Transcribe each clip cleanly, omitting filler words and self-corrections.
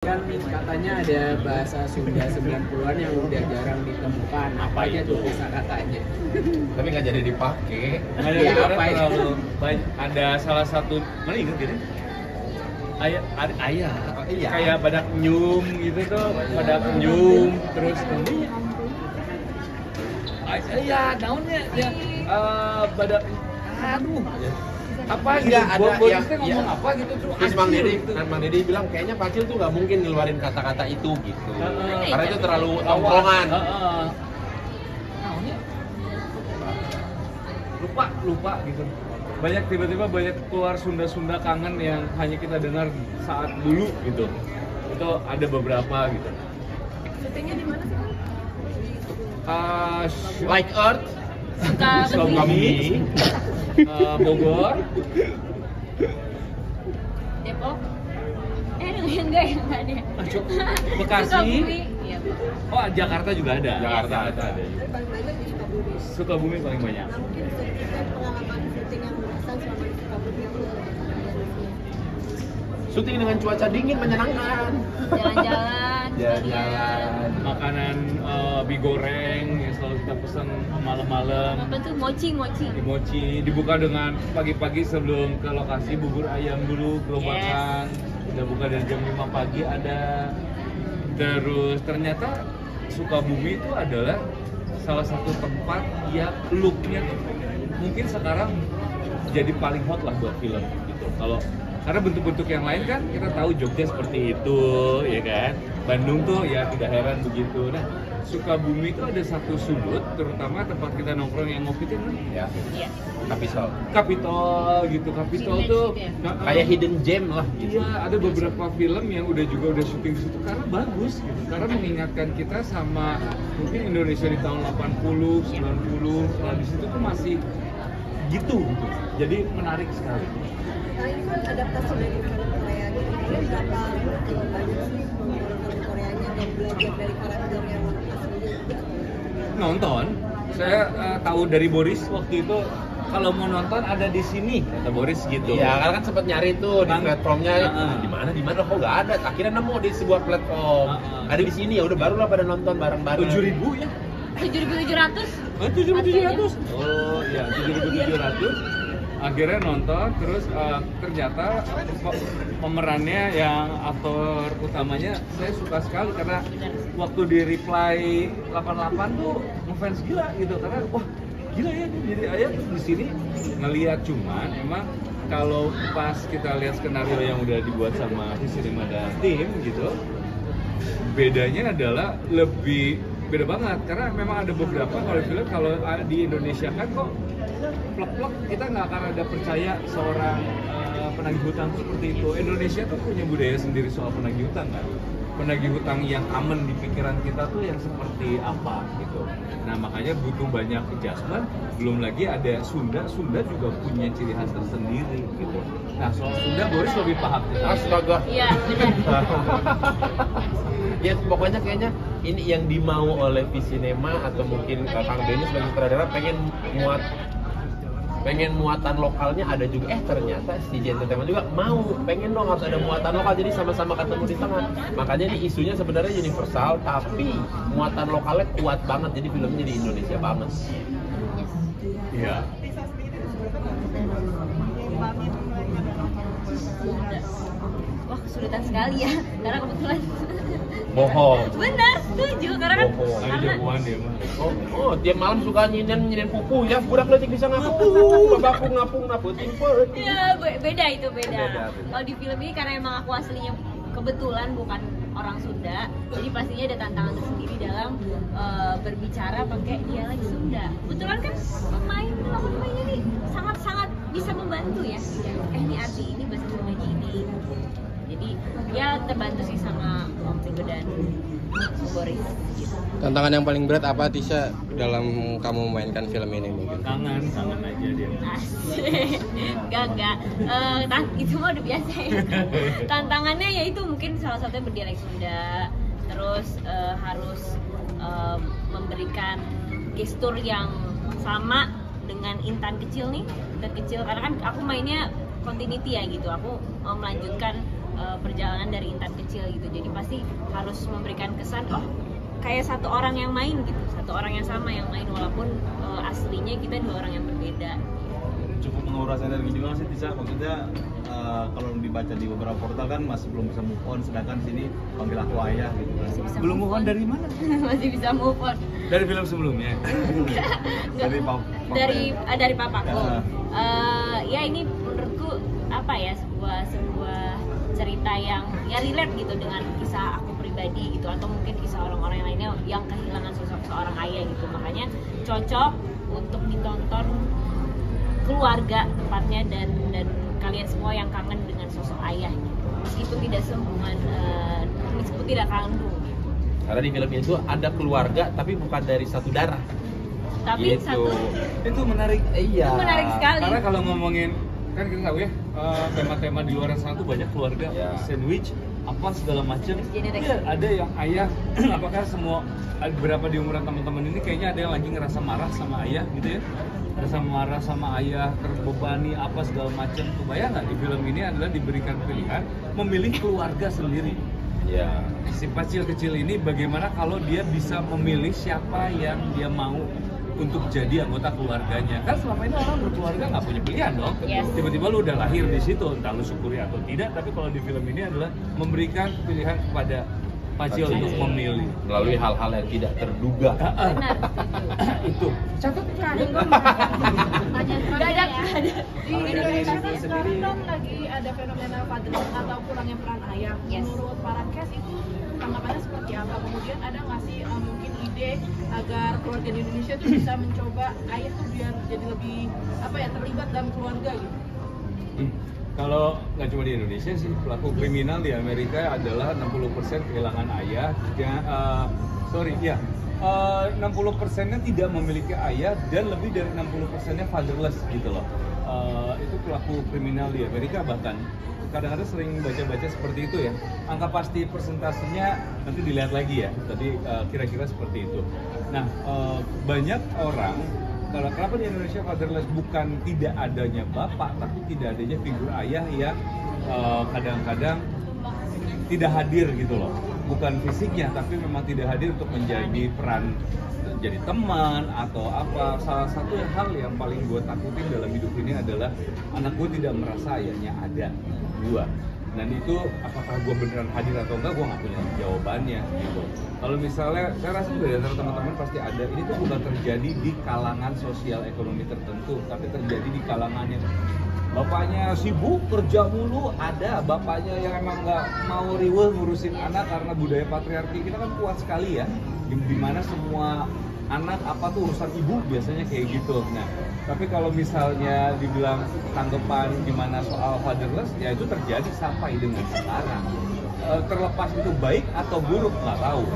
Kan katanya ada bahasa Sunda 90-an yang udah jarang ditemukan. Apa aja tuh kata-katanya? Tapi nggak jadi dipakai. Ya, apa ya? Ada salah satu, mana inget gini? Ayah, ayah, Iya. kayak badak nyum gitu tuh, badak nyum, terus ini, ayah, daunnya ya, badak, aduh, apa gitu? Nggak ada Boris yang- teh ngomong ya. apa gitu tuh? Terus Mang anjir, Deddy, gitu. Mang Deddy bilang kayaknya Pacil tuh nggak mungkin ngeluarin kata-kata itu gitu. Heeh. Karena itu terlalu tongkrongan. Heeh. Naonnya? Lupa gitu. Tiba-tiba banyak keluar Sunda-Sunda kangen yang hanya kita dengar saat dulu gitu. Itu ada beberapa gitu. Syutingnya di mana sih, Bang? Like Earth. Sukabumi, Bogor, Depok? Enggak ada. Bekasi. Sukabumi. Iya, Bu. Oh, Jakarta juga ada. Jakarta ada. Paling banyak di Sukabumi. Sukabumi paling banyak. Nah, mungkin bisa cerita pengalaman syuting yang berkesan selama di Sukabumi yang Syuting dengan cuaca dingin menyenangkan. jalan-jalan, Jalan-jalan. Makanan mie goreng yang selalu kita pesan malam-malam. Apa tuh mochi? Di Mochi dibuka dengan pagi-pagi sebelum ke lokasi bubur ayam dulu gerobakan. Udah buka dari jam 5 pagi ada. Terus ternyata Sukabumi itu adalah salah satu tempat yang looknya tuh mungkin sekarang jadi paling hot lah buat film gitu. Karena bentuk-bentuk yang lain kan kita tahu Jogja seperti itu, ya kan. Bandung tuh ya tidak heran begitu. Nah, Sukabumi itu ada satu sudut, terutama tempat kita nongkrong yang ngopi itu kan Ya. Iya. Kapitol. Capitol gitu. Capitol Village tuh gitu ya? Kayak hidden gem lah gitu. Iya, ada beberapa film yang udah syuting di situ karena bagus gitu. Karena mengingatkan kita sama mungkin Indonesia di tahun 80, 90. Nah, di situ tuh masih gitu. Jadi menarik sekali. Nah, ini kan adaptasi dari film Korea gitu. Kalian berapa banyak sih film Koreanya dan belajar dari karakter yang aslinya juga? Nonton, saya tahu dari Boris waktu itu kalau mau nonton ada di sini kata Boris gitu. Iya, karena kan sempat nyari tuh di Bang, platformnya. Di mana kok nggak ada. Akhirnya nemu di sebuah platform. Ada di sini ya udah barulah pada nonton bareng-bareng. 7.000 ya? 7.700? 7.700. Oh iya, 7.700. Akhirnya nonton, terus ternyata pemerannya yang aktor utamanya saya suka sekali karena waktu di Reply 88 tuh ngefans gila gitu karena wah gila ya jadi ayah tuh di sini ngelihat cuman emang kalau pas kita lihat skenario yang udah dibuat sama Cinema dan tim gitu bedanya adalah lebih beda banget karena memang ada beberapa kalau di Indonesia kan kok plek-plek kita nggak akan ada percaya seorang penagih hutang seperti itu. Indonesia tuh punya budaya sendiri soal penagih hutang kan. Penagih hutang yang aman di pikiran kita tuh yang seperti apa gitu. Nah makanya butuh banyak adjustment. Belum lagi ada Sunda juga punya ciri khas tersendiri gitu. Nah soal Sunda Boris lebih paham. Astaga. Iya, benar. Ya pokoknya kayaknya ini yang dimau oleh Visinema atau mungkin Kang Denny sebagai sutradara pengen muatan lokalnya ada juga ternyata si Entertainment juga pengen dong harus ada muatan lokal jadi sama-sama ketemu di tengah makanya ini isunya sebenarnya universal tapi muatan lokalnya kuat banget jadi filmnya jadi Indonesia banget. Iya. Wah, kesulitan sekali ya karena kebetulan Bohong. benar, setuju karena kan Bohong. Ada jagoan dia mah. Oh, tiap malam suka nyinen pupu ya, budak leutik bisa ngapu, babakung ngapung naputin peuting. ya beda itu beda. Beda. Kalau di film ini karena emang aku aslinya kebetulan bukan orang Sunda, jadi pastinya ada tantangan tersendiri dalam berbicara pakai dialek Sunda. Kebetulan kan pemainnya nih sangat-sangat bisa membantu ya. Ini arti ini bahasa Sundanya ini. Jadi ya terbantu sih sama Om Tigo dan Boris. Gitu. Tantangan yang paling berat apa Tisha dalam kamu memainkan film ini mungkin? Kangen aja dia. Asik. Enggak. Itu mah udah biasa ya. Tantangannya yaitu mungkin salah satunya berdialek Sunda. Terus harus memberikan gestur yang sama dengan Intan kecil nih. Intan kecil karena kan aku mainnya continuity ya gitu. Aku melanjutkan perjalanan dari intan kecil gitu. Jadi pasti harus memberikan kesan kayak satu orang yang main gitu, satu orang yang sama yang main walaupun aslinya kita dua orang yang berbeda. Cukup menguras energi juga sih Tisa, maksudnya kalau dibaca di beberapa portal kan masih belum bisa move on, sedangkan sini panggil aku ayah gitu kan. Masih bisa Belum move on dari mana? Masih bisa move on. Dari film sebelumnya. Dari papaku. Ya ini menurutku apa ya, sebuah cerita yang ya relate gitu dengan kisah aku pribadi gitu, atau mungkin kisah orang-orang lainnya yang kehilangan sosok seorang ayah gitu. Makanya cocok untuk ditonton keluarga tepatnya dan kalian semua yang kangen dengan sosok ayah gitu. Meskipun tidak kandung gitu. Karena di film itu ada keluarga tapi bukan dari satu darah. Tapi Gitu. Itu menarik. Iya. Itu menarik sekali. Karena kalau ngomongin kan kita tahu ya tema-tema di luar sana tuh banyak keluarga, Ya. sandwich, apa segala macam. Generasi. Iya, ada yang ayah, apakah semua berapa di umuran teman-teman ini kayaknya ada yang lagi ngerasa marah sama ayah gitu ya, ngerasa marah sama ayah, terbebani apa segala macam. Tuh bayang nggak di film ini adalah diberikan pilihan memilih keluarga sendiri. Ya. Si kecil ini bagaimana kalau dia bisa memilih siapa yang dia mau untuk jadi anggota keluarganya. Kan selama ini orang berkeluarga nggak punya pilihan dong. Yes. Tiba-tiba lu udah lahir di situ, entah lu syukuri atau tidak, tapi kalau di film ini adalah memberikan pilihan kepada Pacil untuk memilih Melalui hal-hal yang tidak terduga. Benar. itu. Catat kan? Nggak ada. Di Kalau dari Indonesia review kan sendiri, sekarang kan lagi ada fenomena fatherless atau kurangnya peran ayah. Yes. Menurut para cast itu tanggapannya seperti apa? Kemudian ada nggak sih mungkin ide agar keluarga di Indonesia tuh bisa mencoba ayah tuh biar jadi lebih terlibat dalam keluarga gitu? Kalau nggak cuma di Indonesia sih, pelaku kriminal di Amerika adalah 60% kehilangan ayah. 60%-nya tidak memiliki ayah dan lebih dari 60%-nya fatherless gitu loh. Itu pelaku kriminal di Amerika, bahkan kadang-kadang sering baca-baca seperti itu ya. Angka pasti persentasenya nanti dilihat lagi ya. Tadi kira-kira seperti itu. Nah, banyak orang kenapa di Indonesia fatherless bukan tidak adanya bapak, tapi tidak adanya figur ayah yang kadang-kadang tidak hadir gitu loh. Bukan fisiknya, tapi memang tidak hadir untuk menjadi peran jadi teman atau apa. Salah satu hal yang paling gue takutin dalam hidup ini adalah anak gue tidak merasa ayahnya ada. Dua. Dan itu apakah gue beneran hadir atau enggak, gue nggak punya jawabannya gitu. Kalau misalnya, saya rasa juga dari teman-teman pasti ada, ini tuh bukan terjadi di kalangan sosial ekonomi tertentu, tapi terjadi di kalangan yang bapaknya sibuk kerja mulu, ada bapaknya yang emang nggak mau riweuh ngurusin anak karena budaya patriarki kita kan kuat sekali ya, di mana semua anak apa tuh urusan ibu biasanya kayak gitu. Nah, tapi kalau misalnya dibilang tanggapan gimana soal fatherless, ya itu terjadi sampai dengan sekarang. Terlepas itu baik atau buruk nggak tahu.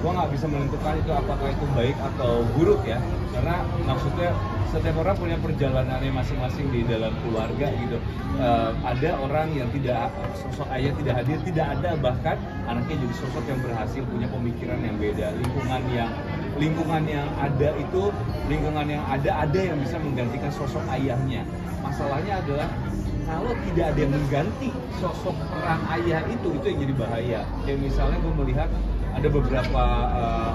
Gua nggak bisa menentukan itu apakah itu baik atau buruk ya, karena maksudnya setiap orang punya perjalanannya masing-masing di dalam keluarga gitu. Ada orang yang tidak, sosok ayah tidak hadir, tidak ada, bahkan anaknya jadi sosok yang berhasil punya pemikiran yang beda. Lingkungan yang ada yang bisa menggantikan sosok ayahnya. Masalahnya adalah kalau tidak ada yang mengganti sosok peran ayah itu yang jadi bahaya. Kayak misalnya gue melihat ada beberapa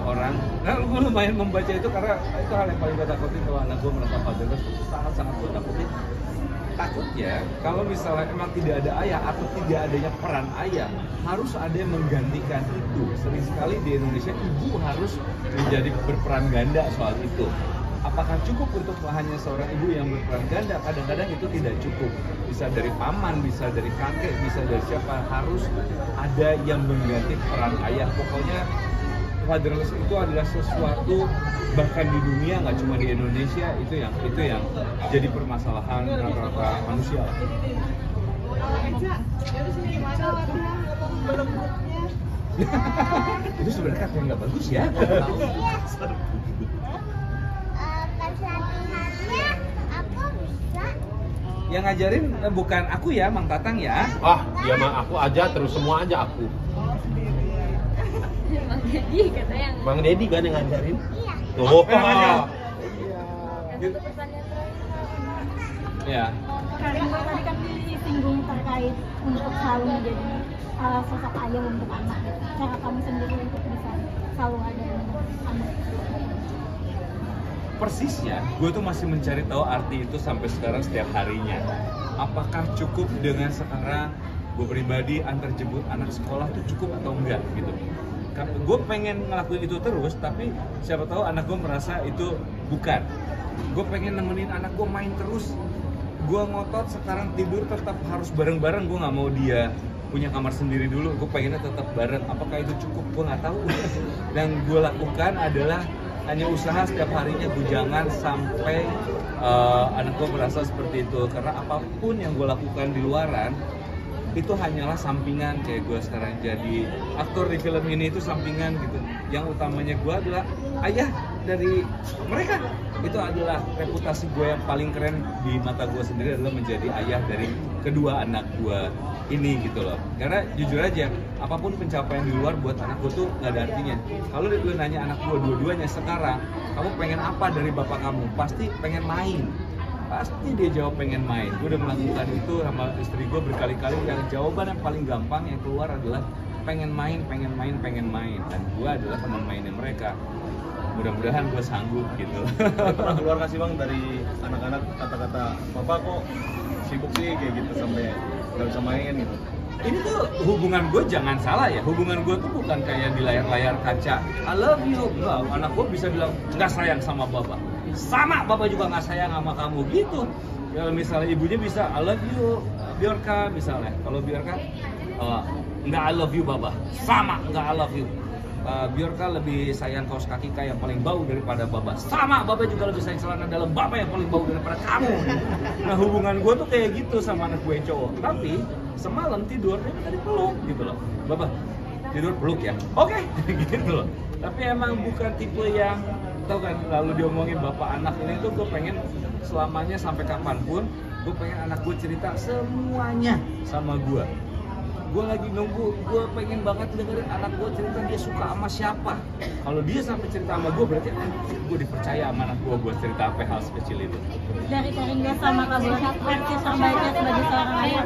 orang, gue lumayan membaca itu karena itu hal yang paling gue takutin kalau anak gue merasa fatherless, sangat gue takutin. Takutnya kalau misalnya emang tidak ada ayah atau tidak adanya peran ayah, harus ada yang menggantikan itu. Sering sekali di Indonesia ibu harus menjadi berperan ganda soal itu. Apakah cukup untuk hanya seorang ibu yang berperan ganda? Kadang-kadang itu tidak cukup. Bisa dari paman, bisa dari kakek, bisa dari siapa. Harus ada yang mengganti peran ayah. Pokoknya fatherless itu adalah sesuatu, bahkan di dunia, nggak cuma di Indonesia, itu yang jadi permasalahan rata-rata manusia. Eca, itu sini gimana latihan berlembutnya? Itu sebenarnya kata yang nggak bagus ya. Latihannya aku bisa. Yang ngajarin bukan aku ya, Mang Tatang ya. Dia mah aku aja, terus semua aja aku. Bang Dedi kata yang Bang Dedi kan yang ngajarin? Iya. Tuh. satu pertanyaan terakhir. Ya. Karena tadi kan disinggung terkait untuk selalu menjadi sosok ayah untuk anak gitu. Cara kamu sendiri untuk bisa selalu ada anak. Persisnya, gue tuh masih mencari tahu arti itu sampai sekarang setiap harinya. Apakah cukup dengan sekarang gue pribadi antar jemput anak sekolah tuh cukup atau enggak gitu. Karena gue pengen ngelakuin itu terus, tapi siapa tahu anak gue merasa itu bukan. Gue pengen nemenin anak gue main terus. Gue ngotot sekarang tidur tetap harus bareng-bareng, gue nggak mau dia punya kamar sendiri dulu. Gue pengennya tetap bareng. Apakah itu cukup? Gue nggak tahu. Dan gue lakukan adalah hanya usaha setiap harinya gue jangan sampai anak gue merasa seperti itu, karena apapun yang gue lakukan di luaran itu hanyalah sampingan. Kayak gue sekarang jadi aktor di film ini itu sampingan gitu. Yang utamanya gue adalah ayah dari mereka. Itu adalah reputasi gue yang paling keren di mata gue sendiri adalah menjadi ayah dari kedua anak gue ini gitu loh. Karena jujur aja, apapun pencapaian di luar buat anak gue tuh nggak ada artinya. Kalau lu nanya anak gue dua-duanya sekarang, kamu pengen apa dari bapak kamu? Pasti pengen main. Pasti dia jawab pengen main. Gue udah melakukan itu sama istri gue berkali-kali. Yang jawaban yang paling gampang yang keluar adalah pengen main, pengen main, pengen main. Dan gue adalah teman mainnya mereka. Mudah-mudahan gue sanggup gitu. Pernah keluar nggak sih Bang dari anak-anak kata-kata Papa kok sibuk sih kayak gitu sampai nggak bisa main gitu? Ini tuh hubungan gue jangan salah ya, hubungan gue tuh bukan kayak di layar-layar kaca I love you, enggak, anak gue bisa bilang nggak sayang sama bapak, sama bapak juga nggak sayang sama kamu gitu. Ya misalnya ibunya bisa I love you Bjorka misalnya, kalau Bjorka nggak I love you bapak, sama nggak I love you. Bjorka lebih sayang kaos kaki yang paling bau daripada Baba. Sama, Baba juga lebih sayang celana dalam Baba yang paling bau daripada kamu. Nah hubungan gue tuh kayak gitu sama anak gue cowok. Tapi semalam tidur dia tadi peluk gitu loh. Baba tidur peluk ya. Oke, gitu loh. Tapi emang bukan tipe yang tau kan lalu diomongin bapak anak ini tuh gue pengen selamanya sampai kapanpun gue pengen anak gue cerita semuanya sama gue. Gue lagi nunggu, gue pengen banget dengerin anak gue cerita dia suka sama siapa. Kalau dia sampai cerita sama gue berarti gue dipercaya sama anak gue buat cerita apa hal sekecil itu. Dari Karingga sama Kak Bosat, versi terbaiknya sebagai seorang ayah.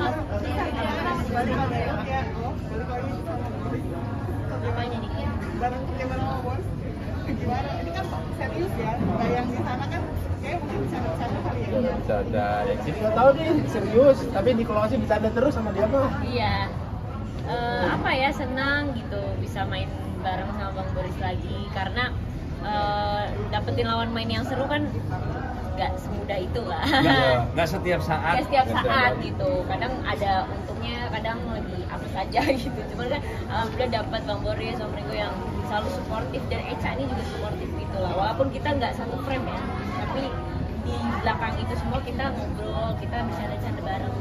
Apanya nih? Bareng kerja bareng sama bos. Gimana? Ini kan serius ya. Yang di sana kan kayak mungkin bercanda-bercanda kali ya. Bercanda, yang sini nggak tahu nih serius, tapi di Kroasia bercanda terus sama dia mah. Iya. Apa ya, senang gitu bisa main bareng sama Bang Boris lagi karena dapetin lawan main yang seru kan nggak semudah itu lah. Nggak setiap saat. Nggak setiap saat gitu. Kadang ada untungnya, kadang lagi apa saja gitu. Cuman kan alhamdulillah dapat Bang Boris, Om Ringo yang selalu suportif dan Eca ini juga suportif gitu lah. Walaupun kita nggak satu frame ya, tapi di belakang itu semua kita ngobrol, kita bercanda-canda bareng.